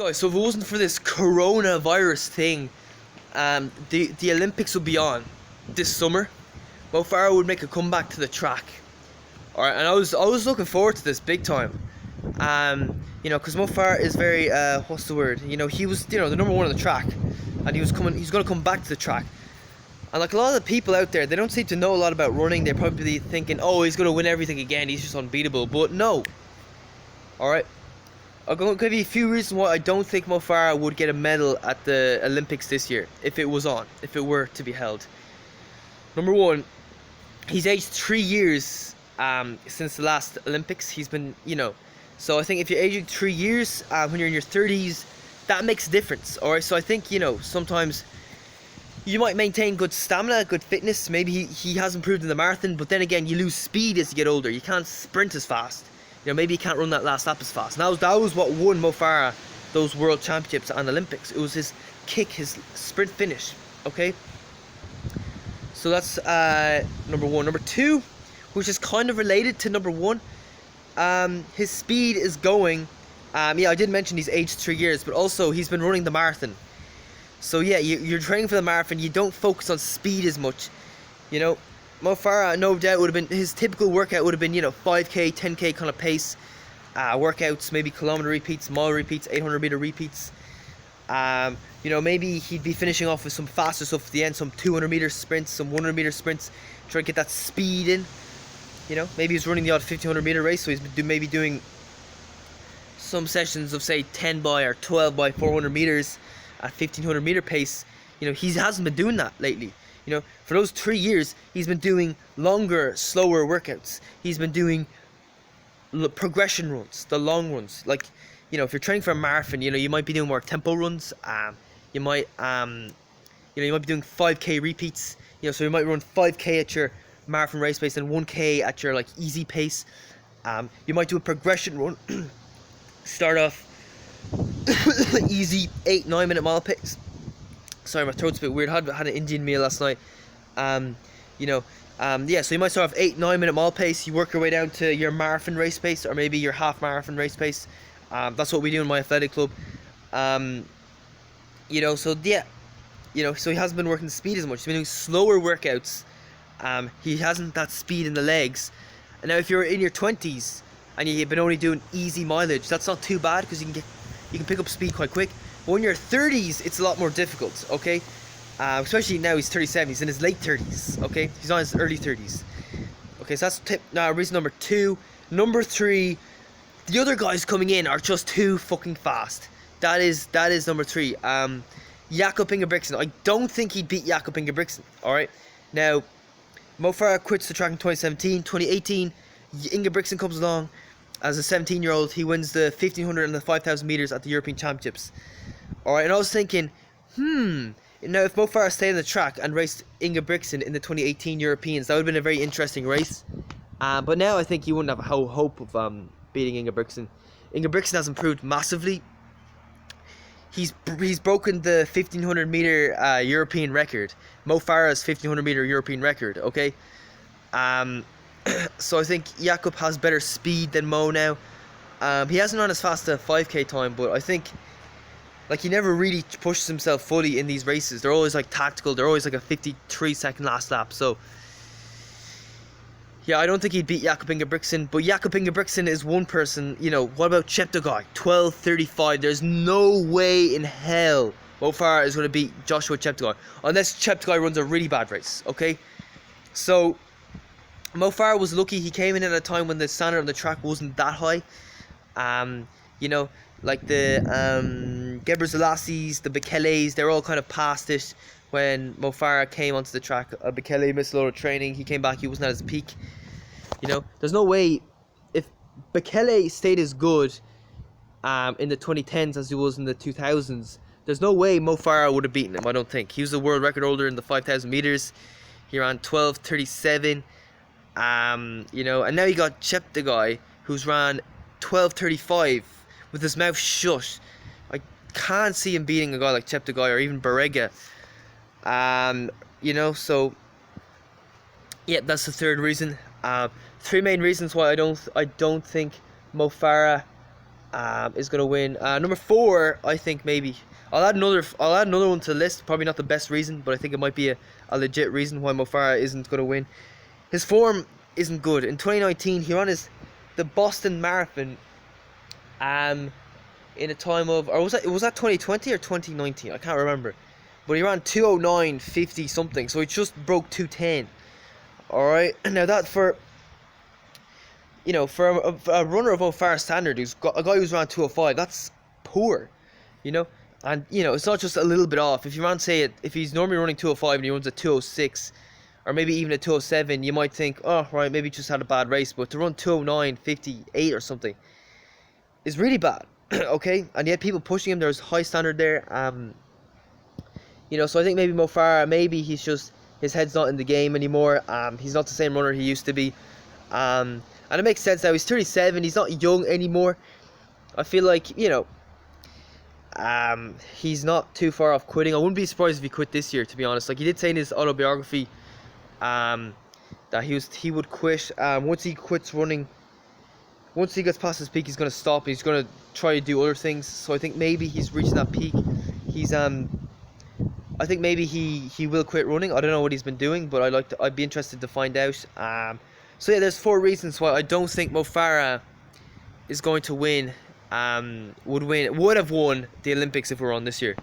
Guys, so if it wasn't for this coronavirus thing, the Olympics would be on this summer. Mo Farah would make a comeback to the track. Alright, and I was looking forward to this big time. Because Mo Farah is very what's the word? He was the number one on the track, and he's gonna come back to the track. And like a lot of the people out there, they don't seem to know a lot about running. They're probably thinking, oh, he's gonna win everything again. He's just unbeatable. But no. Alright. I'm going to give you a few reasons why I don't think Mo Farah would get a medal at the Olympics this year, if it were to be held. Number one, he's aged 3 years since the last Olympics. He's been, so I think if you're aging 3 years, when you're in your 30s, that makes a difference. Alright, so I think, sometimes you might maintain good stamina, good fitness. Maybe he has improved in the marathon, but then again, you lose speed as you get older. You can't sprint as fast. Maybe he can't run that last lap as fast. And that was what won Mo Farah those World Championships and Olympics. It was his kick, his sprint finish. Okay? So that's number one. Number two, which is kind of related to number one, his speed is going. I did mention he's aged 3 years, but also he's been running the marathon. So yeah, you're training for the marathon. You don't focus on speed as much. Mo Farah, no doubt, would have been his typical workout would have been 5k, 10k kind of pace workouts, maybe kilometer repeats, mile repeats, 800-meter repeats. Maybe he'd be finishing off with some faster stuff at the end, some 200-meter sprints, some 100-meter sprints, try to get that speed in. Maybe he's running the odd 1500-meter race, so he's maybe doing some sessions of say 10 by or 12 by 400 meters at 1500-meter pace. He hasn't been doing that lately. For those 3 years, he's been doing longer, slower workouts. He's been doing progression runs, the long runs. Like, if you're training for a marathon, you might be doing more tempo runs. You might be doing 5k repeats. So you might run 5k at your marathon race pace and 1k at your easy pace. You might do a progression run. Start off easy 8-9 minute mile pace. Sorry, my throat's a bit weird. I had an Indian meal last night. So you might start off 8-9 minute mile pace. You work your way down to your marathon race pace, or maybe your half marathon race pace. That's what we do in my athletic club. So he hasn't been working the speed as much. He's been doing slower workouts. He hasn't that speed in the legs. And now if you're in your 20s and you've been only doing easy mileage, that's not too bad, because you can pick up speed quite quick. But when you're 30s, it's a lot more difficult, okay? Especially now he's 37, he's in his late 30s, okay? He's not in his early 30s. Okay, so that's reason number two. Number three, the other guys coming in are just too fucking fast. That is number three. Jakob Ingebrigtsen. I don't think he'd beat Jakob Ingebrigtsen, alright? Now, Mo Farah quits the track in 2017. 2018, Ingebrigtsen comes along. As a 17-year-old, he wins the 1500 and the 5000 meters at the European Championships. Alright, and I was thinking, now if Mo Farah stayed on the track and raced Ingebrigtsen in the 2018 Europeans, that would have been a very interesting race. But now I think he wouldn't have a hope of beating Ingebrigtsen. Ingebrigtsen has improved massively. He's broken the 1500-meter European record. Mo Farah's 1500-meter European record, okay? So I think Jakob has better speed than Mo now. He hasn't run as fast a 5k time, but I think he never really pushes himself fully in these races. They're always tactical. They're always a 53-second last lap. So yeah, I don't think he'd beat Jakob Ingebrigtsen. But Jakob Ingebrigtsen is one person. What about Cheptegei? 12:35. There's no way in hell Mo Farah is going to beat Joshua Cheptegei unless Cheptegei runs a really bad race. Okay, so Mo Farah was lucky. He came in at a time when the standard on the track wasn't that high. Like the Gebre Selassies, the Bekeles, they're all kind of past it when Mo Farah came onto the track. Bekele missed a lot of training. He came back. He wasn't at his peak. There's no way, if Bekele stayed as good in the 2010s as he was in the 2000s, there's no way Mo Farah would have beaten him, I don't think. He was the world record holder in the 5000 meters. He ran 12:37. And now you got Cheptegei, who's ran 12:35 with his mouth shut. I can't see him beating a guy like Cheptegei or even Barega. So yeah, that's the third reason. Three main reasons why I don't think Mo Farah is gonna win. Number 4, I think maybe I'll add another one to the list. Probably not the best reason, but I think it might be a legit reason why Mo Farah isn't gonna win. His form isn't good. In 2019, he ran the Boston Marathon in a time of, or was that 2020 or 2019? I can't remember. But he ran 2:09:50 something, so he just broke 2:10. All right, now that for for a runner of Farah's standard, who's got a guy who's around 2:05, that's poor, you know. And it's not just a little bit off. If you run, say it, if he's normally running 2:05 and he runs a 2:06, or maybe even a 2:07, you might think, oh right, maybe he just had a bad race. But to run 2:09:58 or something is really bad. Okay, and yet people pushing him. There's high standard there. So I think maybe Mo Farah, maybe his head's not in the game anymore. He's not the same runner he used to be. And it makes sense now. He's 37. He's not young anymore. I feel like he's not too far off quitting. I wouldn't be surprised if he quit this year, to be honest. Like, he did say in his autobiography that he would quit once he quits running. Once he gets past his peak, he's going to stop. He's going to try to do other things. So I think maybe he's reaching that peak. I think maybe he will quit running. I don't know what he's been doing, but I'd be interested to find out. So yeah, there's 4 reasons why I don't think Mo Farah is going to win. Would have won the Olympics if we were on this year.